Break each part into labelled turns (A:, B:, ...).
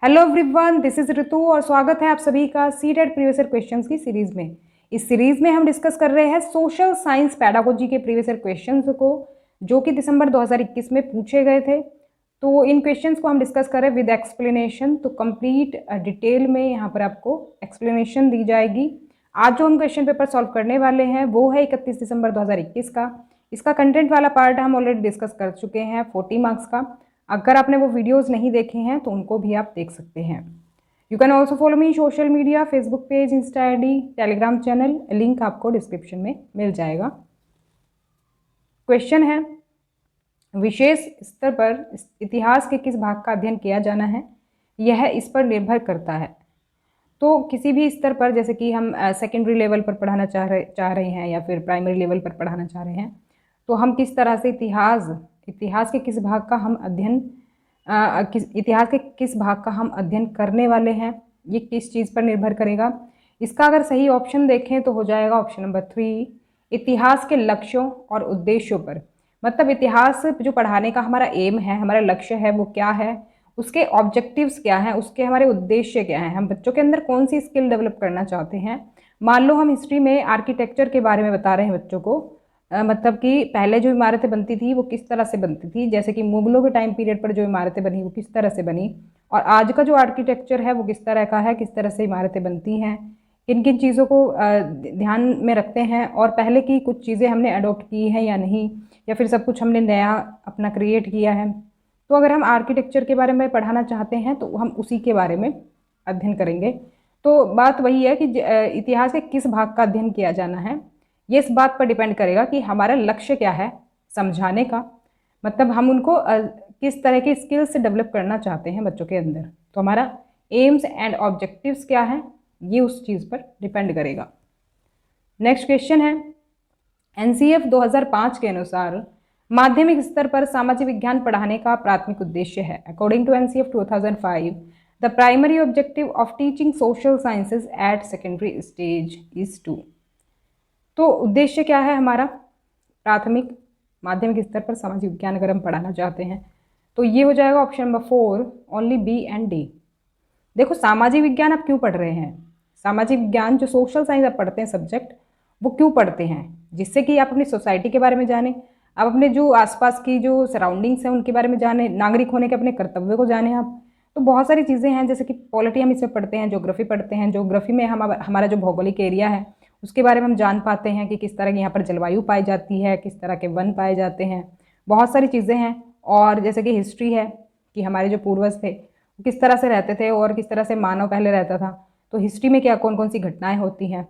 A: Hello everyone, this is ऋतु और स्वागत है आप सभी का सीटेट प्रीवियस ईयर क्वेश्चंस की सीरीज में। इस सीरीज में हम डिस्कस कर रहे हैं सोशल साइंस पैडागोजी के प्रीवियस ईयर क्वेश्चंस को, जो कि दिसंबर 2021 में पूछे गए थे। तो इन क्वेश्चंस को हम डिस्कस करें विद एक्सप्लेनेशन, तो कंप्लीट डिटेल में यहाँ पर आपको एक्सप्लेनेशन दी जाएगी। आज जो हम क्वेश्चन पेपर सॉल्व करने वाले हैं वो है 31 दिसंबर 2021 का। इसका कंटेंट वाला पार्ट हम ऑलरेडी डिस्कस कर चुके हैं 40 मार्क्स का। अगर आपने वो वीडियोस नहीं देखे हैं तो उनको भी आप देख सकते हैं। You can also follow me social media, Facebook page, Insta ID, Telegram channel, link आपको डिस्क्रिप्शन में मिल जाएगा। क्वेश्चन है, विशेष स्तर पर इतिहास के किस भाग का अध्ययन किया जाना है, यह इस पर निर्भर करता है। तो किसी भी स्तर पर, जैसे कि हम सेकेंडरी लेवल पर पढ़ाना चाह रहे हैं या फिर प्राइमरी लेवल पर पढ़ाना चाह रहे हैं, तो हम किस तरह से इतिहास के किस भाग का हम इतिहास के किस भाग का हम अध्ययन करने वाले हैं, ये किस चीज़ पर निर्भर करेगा। इसका अगर सही ऑप्शन देखें तो हो जाएगा ऑप्शन नंबर 3, इतिहास के लक्ष्यों और उद्देश्यों पर। मतलब इतिहास जो पढ़ाने का हमारा एम है, हमारा लक्ष्य है, वो क्या है, उसके ऑब्जेक्टिव्स क्या हैं, उसके हमारे उद्देश्य क्या हैं, हम बच्चों के अंदर कौन सी स्किल डेवलप करना चाहते हैं। मान लो हम हिस्ट्री में आर्किटेक्चर के बारे में बता रहे हैं बच्चों को, मतलब कि पहले जो इमारतें बनती थी वो किस तरह से बनती थी, जैसे कि मुगलों के टाइम पीरियड पर जो इमारतें बनी वो किस तरह से बनी, और आज का जो आर्किटेक्चर है वो किस तरह का है, किस तरह से इमारतें बनती हैं, किन किन चीज़ों को ध्यान में रखते हैं, और पहले की कुछ चीज़ें हमने अडोप्ट की हैं या नहीं, या फिर सब कुछ हमने नया अपना क्रिएट किया है। तो अगर हम आर्किटेक्चर के बारे में पढ़ाना चाहते हैं तो हम उसी के बारे में अध्ययन करेंगे। तो बात वही है कि इतिहास के किस भाग का अध्ययन किया जाना है, ये इस बात पर डिपेंड करेगा कि हमारा लक्ष्य क्या है समझाने का, मतलब हम उनको किस तरह की स्किल्स से डेवलप करना चाहते हैं बच्चों के अंदर। तो हमारा एम्स एंड ऑब्जेक्टिव्स क्या है, ये उस चीज़ पर डिपेंड करेगा। नेक्स्ट क्वेश्चन है, एनसीएफ 2005 के अनुसार माध्यमिक स्तर पर सामाजिक विज्ञान पढ़ाने का प्राथमिक उद्देश्य है। According to NCF 2005, the primary objective of teaching social sciences at secondary stage is to. तो उद्देश्य क्या है हमारा, प्राथमिक माध्यमिक स्तर पर सामाजिक विज्ञान अगर हम पढ़ाना चाहते हैं तो ये हो जाएगा option number 4, only B and D. देखो, सामाजिक विज्ञान आप क्यों पढ़ रहे हैं, सामाजिक विज्ञान जो सोशल साइंस आप पढ़ते हैं सब्जेक्ट, वो क्यों पढ़ते हैं, जिससे कि आप अपनी सोसाइटी के बारे में जानें, आप अपने जो आसपास की जो सराउंडिंग्स हैं उनके बारे में जानें, नागरिक होने के अपने कर्तव्य को जानें आप। तो बहुत सारी चीज़ें हैं, जैसे कि पॉलिटी हम इसमें पढ़ते हैं, ज्योग्राफी पढ़ते हैं, ज्योग्राफी में हम हमारा जो भौगोलिक एरिया है उसके बारे में हम जान पाते हैं कि किस तरह की यहाँ पर जलवायु पाई जाती है, किस तरह के वन पाए जाते हैं, बहुत सारी चीज़ें हैं। और जैसे कि हिस्ट्री है कि हमारे जो पूर्वज थे वो किस तरह से रहते थे और किस तरह से मानव पहले रहता था, तो हिस्ट्री में क्या कौन कौन सी घटनाएं होती हैं।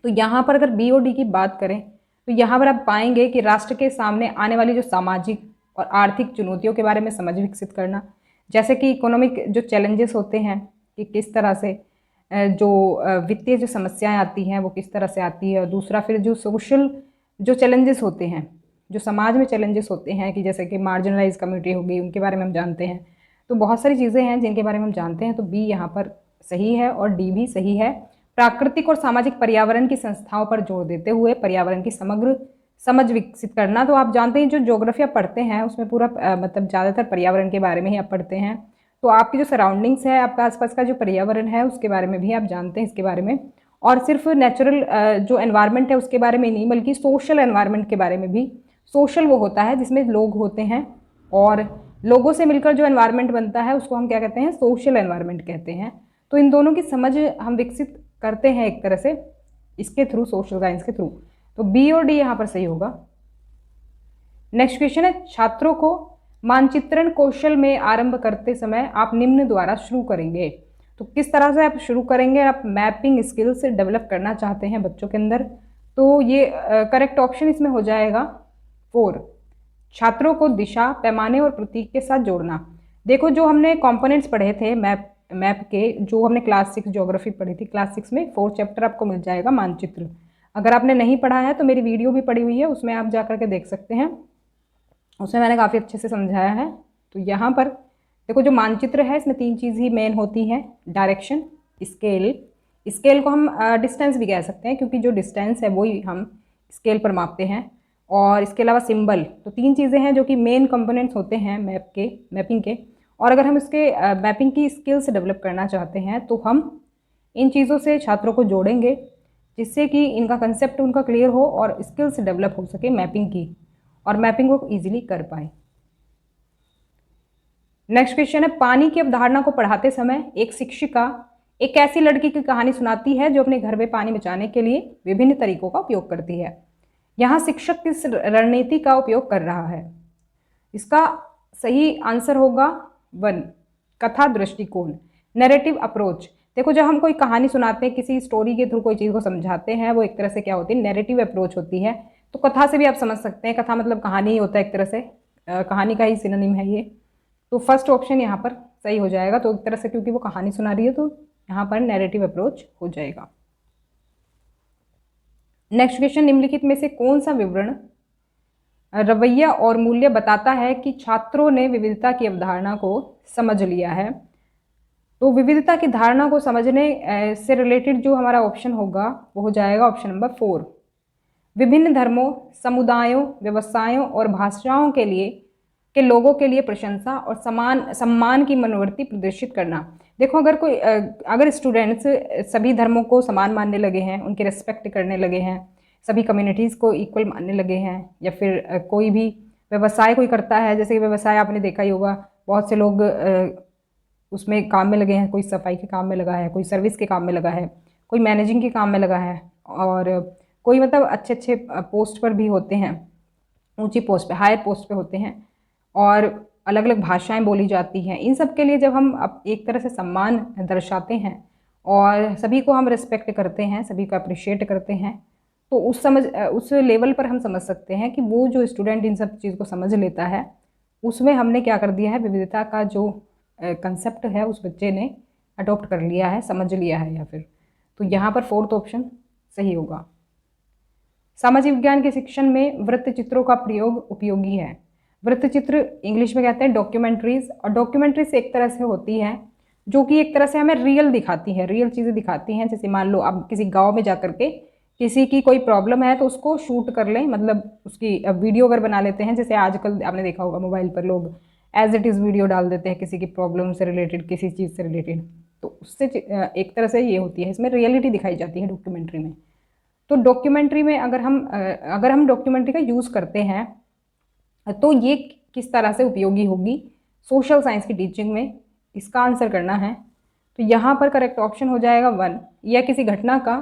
A: तो यहाँ पर अगर बी और डी की बात करें तो यहाँ पर आप पाएंगे कि राष्ट्र के सामने आने वाली जो सामाजिक और आर्थिक चुनौतियों के बारे में समझ विकसित करना, जैसे कि इकोनॉमिक जो चैलेंजेस होते हैं कि किस तरह से जो वित्तीय जो समस्याएं आती हैं वो किस तरह से आती है, और दूसरा फिर जो सोशल जो चैलेंजेस होते हैं, जो समाज में चैलेंजेस होते हैं कि जैसे कि मार्जिनलाइज कम्युनिटी हो गई, उनके बारे में हम जानते हैं। तो बहुत सारी चीज़ें हैं जिनके बारे में हम जानते हैं, तो बी यहाँ पर सही है और डी भी सही है। प्राकृतिक और सामाजिक पर्यावरण की संस्थाओं पर जोर देते हुए पर्यावरण की समग्र समझ विकसित करना। तो आप जानते हैं जो ज्योग्राफी आप पढ़ते हैं उसमें पूरा मतलब ज़्यादातर पर्यावरण के बारे में ही आप पढ़ते हैं। तो आपकी जो सराउंडिंग्स है, आपका आसपास का जो पर्यावरण है उसके बारे में भी आप जानते हैं इसके बारे में, और सिर्फ नेचुरल जो एनवायरनमेंट है उसके बारे में नहीं बल्कि सोशल एनवायरनमेंट के बारे में भी। सोशल वो होता है जिसमें लोग होते हैं और लोगों से मिलकर जो एनवायरनमेंट बनता है उसको हम क्या कहते हैं, सोशल एनवायरनमेंट कहते हैं। तो इन दोनों की समझ हम विकसित करते हैं एक तरह से इसके थ्रू, सोशल साइंस के थ्रू। तो बी और डी यहाँ पर सही होगा। नेक्स्ट क्वेश्चन है, छात्रों को मानचित्रण कौशल में आरंभ करते समय आप निम्न द्वारा शुरू करेंगे। तो किस तरह से आप शुरू करेंगे, आप मैपिंग स्किल्स डेवलप करना चाहते हैं बच्चों के अंदर, तो ये करेक्ट ऑप्शन इसमें हो जाएगा 4, छात्रों को दिशा, पैमाने और प्रतीक के साथ जोड़ना। देखो, जो हमने कंपोनेंट्स पढ़े थे मैप के, जो हमने क्लास 6 ज्योग्राफी पढ़ी थी, क्लास 6 में 4th चैप्टर आपको मिल जाएगा मानचित्र। अगर आपने नहीं पढ़ा है तो मेरी वीडियो भी पड़ी हुई है, उसमें आप जा करके देख सकते हैं, उसमें मैंने काफ़ी अच्छे से समझाया है। तो यहाँ पर देखो, जो मानचित्र है इसमें 3 चीज़ ही मेन होती हैं, डायरेक्शन, स्केल को हम डिस्टेंस भी कह सकते हैं क्योंकि जो डिस्टेंस है वही हम स्केल पर मापते हैं, और इसके अलावा सिंबल। तो 3 चीज़ें हैं जो कि मेन कंपोनेंट्स होते हैं मैपिंग के। और अगर हम इसके मैपिंग की स्किल्स डेवलप करना चाहते हैं तो हम इन चीज़ों से छात्रों को जोड़ेंगे, जिससे कि इनका कंसेप्ट उनका क्लियर हो और स्किल्स डेवलप हो सके मैपिंग की, और मैपिंग वो ईजिली कर पाए। नेक्स्ट क्वेश्चन है, पानी की अवधारणा को पढ़ाते समय एक शिक्षिका एक ऐसी लड़की की कहानी सुनाती है जो अपने घर में पानी बचाने के लिए विभिन्न तरीकों का उपयोग करती है। यहाँ शिक्षक किस रणनीति का उपयोग कर रहा है? इसका सही आंसर होगा 1, कथा दृष्टिकोण, नैरेटिव अप्रोच। देखो, जब हम कोई कहानी सुनाते हैं, किसी स्टोरी के थ्रू कोई चीज़ को समझाते हैं, वो एक तरह से क्या होती है, नैरेटिव अप्रोच होती है। तो कथा से भी आप समझ सकते हैं, कथा मतलब कहानी ही होता है, एक तरह से कहानी का ही सिनोनिम है ये। तो फर्स्ट ऑप्शन यहाँ पर सही हो जाएगा। तो एक तरह से क्योंकि वो कहानी सुना रही है तो यहाँ पर नैरेटिव अप्रोच हो जाएगा। नेक्स्ट क्वेश्चन, निम्नलिखित में से कौन सा विवरण रवैया और मूल्य बताता है कि छात्रों ने विविधता की अवधारणा को समझ लिया है? तो विविधता की धारणा को समझने से रिलेटेड जो हमारा ऑप्शन होगा वो हो जाएगा ऑप्शन नंबर 4, विभिन्न धर्मों, समुदायों, व्यवसायों और भाषाओं के लोगों के लिए प्रशंसा और सम्मान की मनोवृत्ति प्रदर्शित करना। देखो, अगर स्टूडेंट्स सभी धर्मों को समान मानने लगे हैं, उनके रेस्पेक्ट करने लगे हैं, सभी कम्युनिटीज़ को इक्वल मानने लगे हैं, या फिर कोई भी व्यवसाय कोई करता है, जैसे कि व्यवसाय आपने देखा ही होगा, बहुत से लोग उसमें काम में लगे हैं, कोई सफाई के काम में लगा है, कोई सर्विस के काम में लगा है, कोई मैनेजिंग के काम में लगा है, और कोई मतलब अच्छे अच्छे पोस्ट पर भी होते हैं, ऊंची पोस्ट पे, हायर पोस्ट पे होते हैं, और अलग अलग भाषाएं बोली जाती हैं। इन सब के लिए जब हम एक तरह से सम्मान दर्शाते हैं और सभी को हम रिस्पेक्ट करते हैं, सभी को अप्रिशिएट करते हैं, तो उस लेवल पर हम समझ सकते हैं कि वो जो स्टूडेंट इन सब चीज़ को समझ लेता है, उसमें हमने क्या कर दिया है, विविधता का जो कंसेप्ट है उस बच्चे ने अडॉप्ट कर लिया है, समझ लिया है। या फिर तो यहाँ पर फोर्थ ऑप्शन सही होगा। सामाजिक विज्ञान के शिक्षण में वृत्त चित्रों का प्रयोग उपयोगी है। वृत्त चित्र इंग्लिश में कहते हैं डॉक्यूमेंट्रीज, और डॉक्यूमेंट्रीज एक तरह से होती है जो कि एक तरह से हमें रियल दिखाती है, रियल चीज़ें दिखाती हैं। जैसे मान लो आप किसी गांव में जा कर के किसी की कोई प्रॉब्लम है तो उसको शूट कर लें, मतलब उसकी वीडियो अगर बना लेते हैं, जैसे आजकल आपने देखा होगा मोबाइल पर लोग एज इट इज़ वीडियो डाल देते हैं किसी की प्रॉब्लम से रिलेटेड, किसी चीज़ से रिलेटेड, तो उससे एक तरह से ये होती है, इसमें रियलिटी दिखाई जाती है डॉक्यूमेंट्री में। तो डॉक्यूमेंट्री में अगर हम डॉक्यूमेंट्री का यूज़ करते हैं तो ये किस तरह से उपयोगी होगी सोशल साइंस की टीचिंग में, इसका आंसर करना है। तो यहाँ पर करेक्ट ऑप्शन हो जाएगा 1, यह किसी घटना का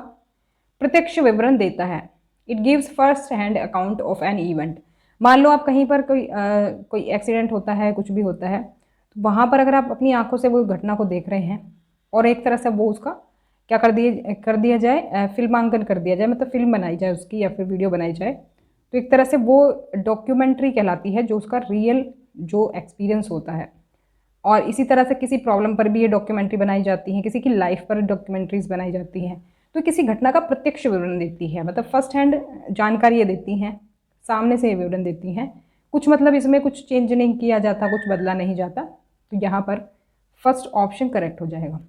A: प्रत्यक्ष विवरण देता है। It gives first hand account of an event. मान लो आप कहीं पर कोई एक्सीडेंट होता है, कुछ भी होता है, तो वहाँ पर अगर आप अपनी आंखों से वो घटना को देख रहे हैं और एक तरह से वो उसका क्या कर दिया जाए, फिल्मांकन कर दिया जाए, मतलब फिल्म बनाई जाए उसकी या फिर वीडियो बनाई जाए, तो एक तरह से वो डॉक्यूमेंट्री कहलाती है, जो उसका रियल जो एक्सपीरियंस होता है। और इसी तरह से किसी प्रॉब्लम पर भी ये डॉक्यूमेंट्री बनाई जाती है, किसी की लाइफ पर डॉक्यूमेंट्रीज बनाई जाती हैं, तो किसी घटना का प्रत्यक्ष विवरण देती है, मतलब फर्स्ट हैंड जानकारी ये देती हैं, सामने से ये विवरण देती हैं, कुछ मतलब इसमें कुछ चेंज नहीं किया जाता, कुछ बदला नहीं जाता। तो यहाँ पर फर्स्ट ऑप्शन करेक्ट हो जाएगा।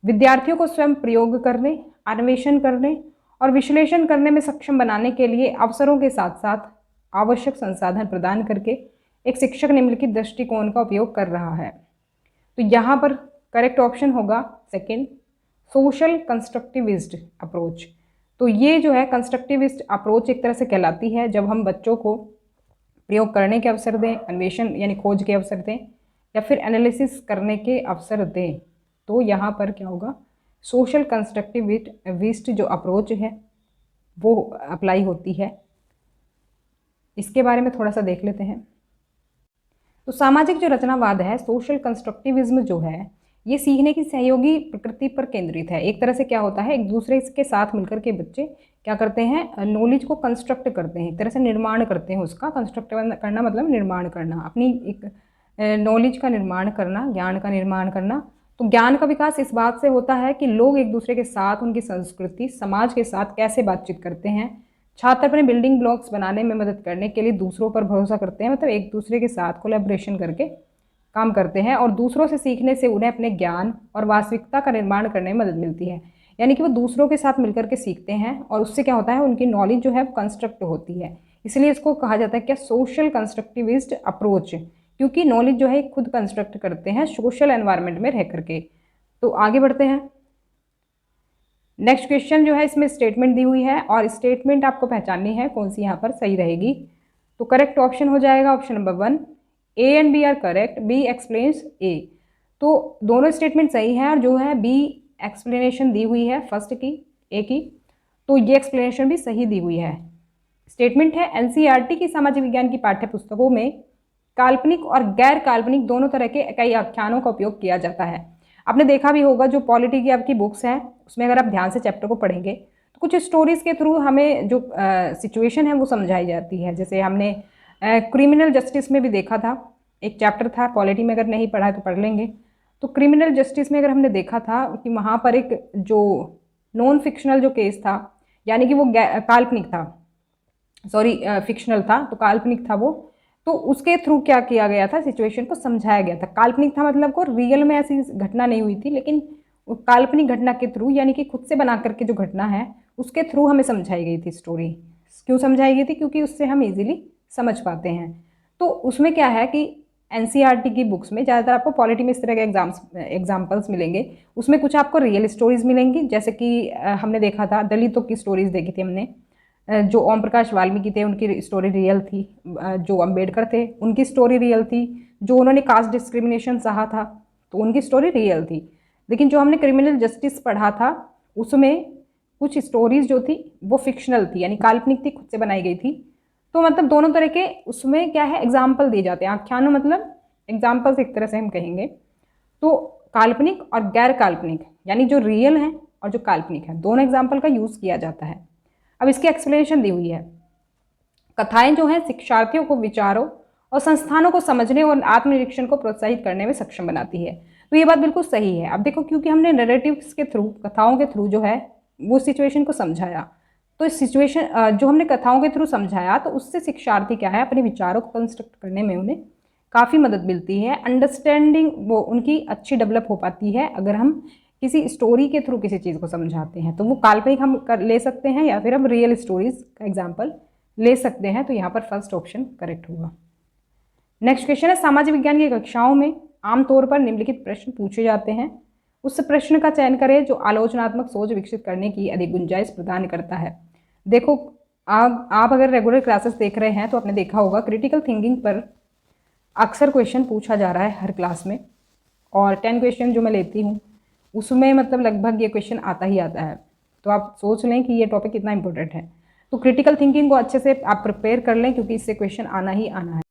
A: विद्यार्थियों को स्वयं प्रयोग करने, अन्वेषण करने और विश्लेषण करने में सक्षम बनाने के लिए अवसरों के साथ साथ आवश्यक संसाधन प्रदान करके एक शिक्षक निम्नलिखित दृष्टिकोण का उपयोग कर रहा है। तो यहाँ पर करेक्ट ऑप्शन होगा सेकंड, सोशल कंस्ट्रक्टिविस्ट अप्रोच। तो ये जो है कंस्ट्रक्टिविस्ट अप्रोच एक तरह से कहलाती है जब हम बच्चों को प्रयोग करने के अवसर दें, अन्वेषण यानी खोज के अवसर दें, या फिर एनालिसिस करने के अवसर दें। तो यहाँ पर क्या होगा, सोशल कंस्ट्रक्टिविस्ट जो अप्रोच है वो अप्लाई होती है। इसके बारे में थोड़ा सा देख लेते हैं। तो सामाजिक जो रचनावाद है, सोशल कंस्ट्रक्टिविज्म जो है, ये सीखने की सहयोगी प्रकृति पर केंद्रित है। एक तरह से क्या होता है, एक दूसरे के साथ मिलकर के बच्चे क्या करते हैं, नॉलेज को कंस्ट्रक्ट करते हैं, एक तरह से निर्माण करते हैं उसका। कंस्ट्रक्ट करना मतलब निर्माण करना, अपनी एक नॉलेज का निर्माण करना, ज्ञान का निर्माण करना। तो ज्ञान का विकास इस बात से होता है कि लोग एक दूसरे के साथ, उनकी संस्कृति, समाज के साथ कैसे बातचीत करते हैं। छात्र अपने बिल्डिंग ब्लॉक्स बनाने में मदद करने के लिए दूसरों पर भरोसा करते हैं, मतलब एक दूसरे के साथ कोलैबोरेशन करके काम करते हैं, और दूसरों से सीखने से उन्हें अपने ज्ञान और वास्तविकता का निर्माण करने में मदद मिलती है। यानी कि वो दूसरों के साथ मिलकर के सीखते हैं और उससे क्या होता है, उनकी नॉलेज जो है कंस्ट्रक्ट होती है। इसलिए इसको कहा जाता है क्या, सोशल कंस्ट्रक्टिविस्ट अप्रोच, क्योंकि नॉलेज जो है खुद कंस्ट्रक्ट करते हैं सोशल एनवायरनमेंट में रह करके। तो आगे बढ़ते हैं। नेक्स्ट क्वेश्चन जो है इसमें स्टेटमेंट दी हुई है और स्टेटमेंट आपको पहचाननी है कौन सी यहाँ पर सही रहेगी। तो करेक्ट ऑप्शन हो जाएगा option number 1, A and B are correct, B explains A. तो दोनों स्टेटमेंट सही है और जो है बी एक्सप्लेनेशन दी हुई है फर्स्ट की, ए की, तो ये एक्सप्लेनेशन भी सही दी हुई है। स्टेटमेंट है एनसीईआरटी की सामाजिक विज्ञान की पाठ्य पुस्तकों में काल्पनिक और गैर काल्पनिक दोनों तरह के कई आख्यानों का उपयोग किया जाता है। आपने देखा भी होगा जो पॉलिटी की आपकी बुक्स हैं उसमें अगर आप ध्यान से चैप्टर को पढ़ेंगे तो कुछ स्टोरीज के थ्रू हमें जो सिचुएशन है वो समझाई जाती है। जैसे हमने क्रिमिनल जस्टिस में भी देखा था, एक चैप्टर था, पॉलिटी में अगर नहीं पढ़ा है तो पढ़ लेंगे। तो क्रिमिनल जस्टिस में अगर हमने देखा था कि वहाँ पर एक जो नॉन फिक्शनल जो केस था, यानी कि वो काल्पनिक था, सॉरी फिक्शनल था, तो काल्पनिक था वो, तो उसके थ्रू क्या किया गया था, सिचुएशन को समझाया गया था। काल्पनिक था मतलब को रियल में ऐसी घटना नहीं हुई थी, लेकिन काल्पनिक घटना के थ्रू, यानी कि खुद से बना करके जो घटना है उसके थ्रू हमें समझाई गई थी स्टोरी। क्यों समझाई गई थी? क्योंकि उससे हम इजीली समझ पाते हैं। तो उसमें क्या है कि एनसीईआरटी की बुक्स में ज़्यादातर आपको पॉलिटी में इस तरह के एग्जाम्पल्स मिलेंगे। उसमें कुछ आपको रियल स्टोरीज मिलेंगी, जैसे कि हमने देखा था दलितों की स्टोरीज देखी थी हमने, जो ओम प्रकाश वाल्मीकि थे उनकी स्टोरी रियल थी, जो अम्बेडकर थे उनकी स्टोरी रियल थी, जो उन्होंने कास्ट डिस्क्रिमिनेशन सहा था तो उनकी स्टोरी रियल थी। लेकिन जो हमने क्रिमिनल जस्टिस पढ़ा था उसमें कुछ स्टोरीज जो थी वो फिक्शनल थी, यानी काल्पनिक थी, खुद से बनाई गई थी। तो मतलब दोनों तरह के उसमें क्या है एग्जाम्पल दिए जाते हैं। आख्यानों मतलब एग्जाम्पल्स एक तरह से हम कहेंगे। तो काल्पनिक और गैर काल्पनिक, यानी जो रियल है और जो काल्पनिक है, दोनों एग्जाम्पल का यूज़ किया जाता है। अब इसकी एक्सप्लेनेशन दी हुई है। कथाएं जो हैं शिक्षार्थियों को विचारों और संस्थानों को समझने और आत्मनिरीक्षण को प्रोत्साहित करने में सक्षम बनाती है। तो ये बात बिल्कुल सही है। अब देखो, क्योंकि हमने नैरेटिव्स के थ्रू, कथाओं के थ्रू जो है वो सिचुएशन को समझाया, तो इस सिचुएशन जो हमने कथाओं के थ्रू समझाया तो उससे शिक्षार्थी क्या है अपने विचारों को कंस्ट्रक्ट करने में उन्हें काफ़ी मदद मिलती है। अंडरस्टैंडिंग वो उनकी अच्छी डेवलप हो पाती है अगर हम किसी स्टोरी के थ्रू किसी चीज़ को समझाते हैं। तो वो काल्पनिक हम ले सकते हैं या फिर हम रियल स्टोरीज का एग्जाम्पल ले सकते हैं। तो यहाँ पर फर्स्ट ऑप्शन करेक्ट होगा। नेक्स्ट क्वेश्चन है सामाजिक विज्ञान की कक्षाओं में आमतौर पर निम्नलिखित प्रश्न पूछे जाते हैं, उस प्रश्न का चयन करें जो आलोचनात्मक सोच विकसित करने की अधिक गुंजाइश प्रदान करता है। देखो, आप अगर रेगुलर क्लासेस देख रहे हैं तो आपने देखा होगा क्रिटिकल थिंकिंग पर अक्सर क्वेश्चन पूछा जा रहा है हर क्लास में, और 10 क्वेश्चन जो मैं लेती हूँ उसमें मतलब लगभग ये क्वेश्चन आता ही आता है। तो आप सोच लें कि ये टॉपिक कितना इंपॉर्टेंट है। तो क्रिटिकल थिंकिंग को अच्छे से आप प्रिपेयर कर लें, क्योंकि इससे क्वेश्चन आना ही आना है।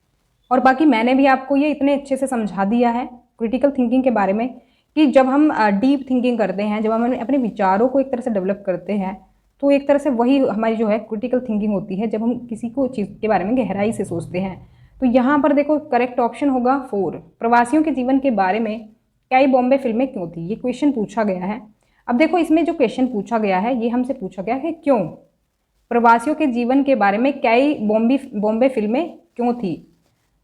A: और बाकी मैंने भी आपको ये इतने अच्छे से समझा दिया है क्रिटिकल थिंकिंग के बारे में कि जब हम डीप थिंकिंग करते हैं, जब हम अपने विचारों को एक तरह से डेवलप करते हैं, तो एक तरह से वही हमारी जो है क्रिटिकल थिंकिंग होती है, जब हम किसी को चीज़ के बारे में गहराई से सोचते हैं। तो यहाँ पर देखो करेक्ट ऑप्शन होगा 4, प्रवासियों के जीवन के बारे में कई बॉम्बे फिल्में क्यों थी, ये क्वेश्चन पूछा गया है। अब देखो, इसमें जो क्वेश्चन पूछा गया है ये हमसे पूछा गया है क्यों प्रवासियों के जीवन के बारे में कई बॉम्बे फिल्में क्यों थी।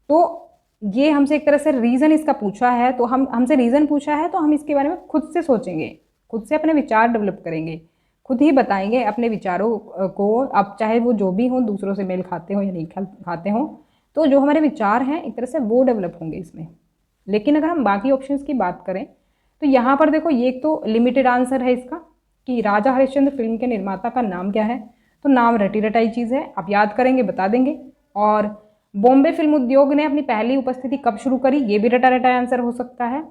A: तो ये हमसे एक तरह से रीज़न इसका पूछा है, तो हमसे रीज़न पूछा है तो हम इसके बारे में खुद से सोचेंगे, खुद से अपने विचार डेवलप करेंगे, खुद ही बताएंगे अपने विचारों को। अब चाहे वो जो भी हो, दूसरों से मेल खाते हो या नहीं खाते हो, तो जो हमारे विचार हैं एक तरह से वो डेवलप होंगे इसमें। लेकिन अगर हम बाकी ऑप्शंस की बात करें तो यहाँ पर देखो, ये एक तो लिमिटेड आंसर है इसका कि राजा हरिश्चंद्र फिल्म के निर्माता का नाम क्या है। तो नाम रटी रटाई चीज़ है, आप याद करेंगे बता देंगे। और बॉम्बे फिल्म उद्योग ने अपनी पहली उपस्थिति कब शुरू करी, ये भी रटा रटाई आंसर हो सकता है।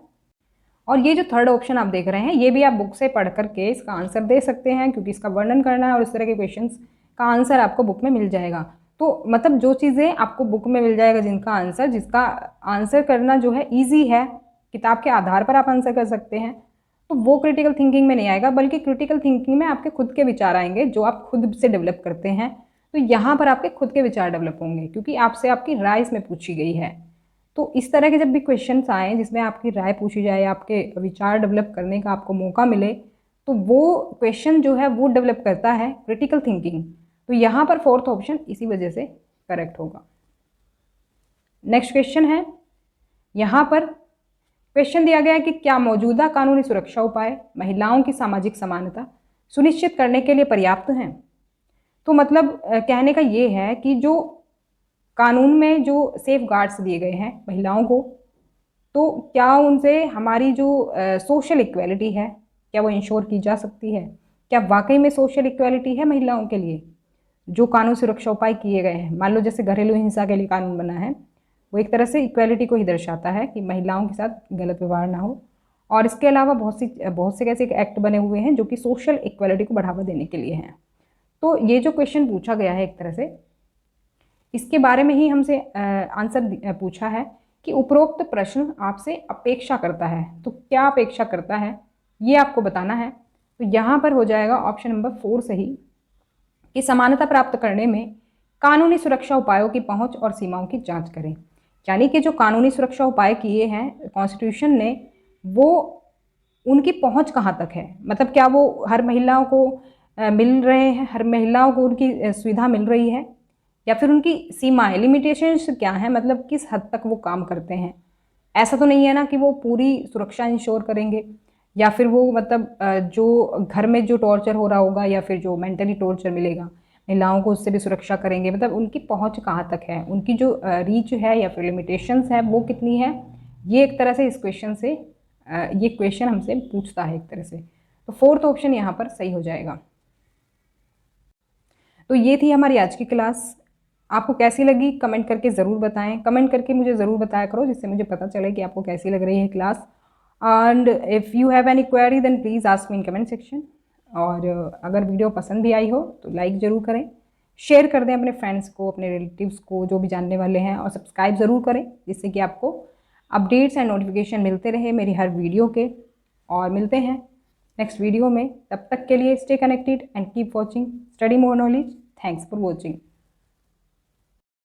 A: और ये जो थर्ड ऑप्शन आप देख रहे हैं ये भी आप बुक से पढ़ करके इसका आंसर दे सकते हैं, क्योंकि इसका वर्णन करना है और इस तरह के क्वेश्चंस का आंसर आपको बुक में मिल जाएगा। तो मतलब जो चीज़ें आपको बुक में मिल जाएगा जिसका आंसर करना जो है ईजी है, किताब के आधार पर आप आंसर कर सकते हैं, तो वो क्रिटिकल थिंकिंग में नहीं आएगा, बल्कि क्रिटिकल थिंकिंग में आपके खुद के विचार आएंगे जो आप खुद से डेवलप करते हैं। तो यहाँ पर आपके खुद के विचार डेवलप होंगे, क्योंकि आपसे आपकी राय इसमें पूछी गई है। तो इस तरह के जब भी क्वेश्चंस आए जिसमें आपकी राय पूछी जाए, आपके विचार डेवलप करने का आपको मौका मिले, तो वो क्वेश्चन जो है वो डेवलप करता है क्रिटिकल थिंकिंग। तो यहाँ पर फोर्थ ऑप्शन इसी वजह से करेक्ट होगा। नेक्स्ट क्वेश्चन है, यहाँ पर क्वेश्चन दिया गया है कि क्या मौजूदा कानूनी सुरक्षा उपाय महिलाओं की सामाजिक समानता सुनिश्चित करने के लिए पर्याप्त हैं। तो मतलब कहने का ये है कि जो कानून में जो सेफ गार्ड्स दिए गए हैं महिलाओं को, तो क्या उनसे हमारी जो सोशल इक्वेलिटी है क्या वो इंश्योर की जा सकती है? क्या वाकई में सोशल इक्वेलिटी है महिलाओं के लिए? जो कानून सुरक्षा उपाय किए गए हैं, मान लो जैसे घरेलू हिंसा के लिए कानून बना है, वो एक तरह से इक्वेलिटी को ही दर्शाता है कि महिलाओं के साथ गलत व्यवहार ना हो। और इसके अलावा बहुत से ऐसे एक्ट बने हुए हैं जो कि सोशल इक्वेलिटी को बढ़ावा देने के लिए हैं। तो ये जो क्वेश्चन पूछा गया है एक तरह से इसके बारे में ही हमसे आंसर पूछा है कि उपरोक्त प्रश्न आपसे अपेक्षा करता है, तो क्या अपेक्षा करता है ये आपको बताना है। तो यहाँ पर हो जाएगा ऑप्शन नंबर 4 सही, कि समानता प्राप्त करने में कानूनी सुरक्षा उपायों की पहुंच और सीमाओं की जांच करें। यानी कि जो कानूनी सुरक्षा उपाय किए हैं कॉन्स्टिट्यूशन ने, वो उनकी पहुंच कहाँ तक है, मतलब क्या वो हर महिलाओं को मिल रहे हैं, हर महिलाओं को उनकी सुविधा मिल रही है, या फिर उनकी सीमाएं लिमिटेशंस क्या हैं, मतलब किस हद तक वो काम करते हैं। ऐसा तो नहीं है ना कि वो पूरी सुरक्षा इंश्योर करेंगे, या फिर वो मतलब जो घर में जो टॉर्चर हो रहा होगा या फिर जो मेंटली टॉर्चर मिलेगा महिलाओं को उससे भी सुरक्षा करेंगे। मतलब उनकी पहुंच कहाँ तक है, उनकी जो रीच है या फिर लिमिटेशंस है वो कितनी है। ये एक तरह से इस क्वेश्चन से ये क्वेश्चन हमसे पूछता है एक तरह से। तो 4th ऑप्शन यहाँ पर सही हो जाएगा। तो ये थी हमारी आज की क्लास। आपको कैसी लगी कमेंट करके ज़रूर बताएं, कमेंट करके मुझे ज़रूर बताया करो जिससे मुझे पता चले कि आपको कैसी लग रही है class. And if you have any query then please ask me in comment section. और अगर वीडियो पसंद भी आई हो तो लाइक ज़रूर करें, शेयर कर दें अपने फ्रेंड्स को, अपने रिलेटिव्स को, जो भी जानने वाले हैं, और सब्सक्राइब ज़रूर करें जिससे कि आपको अपडेट्स एंड नोटिफिकेशन मिलते रहे मेरी हर वीडियो के। और मिलते हैं नेक्स्ट वीडियो में, तब तक के लिए stay connected and keep watching study more knowledge. Thanks for watching.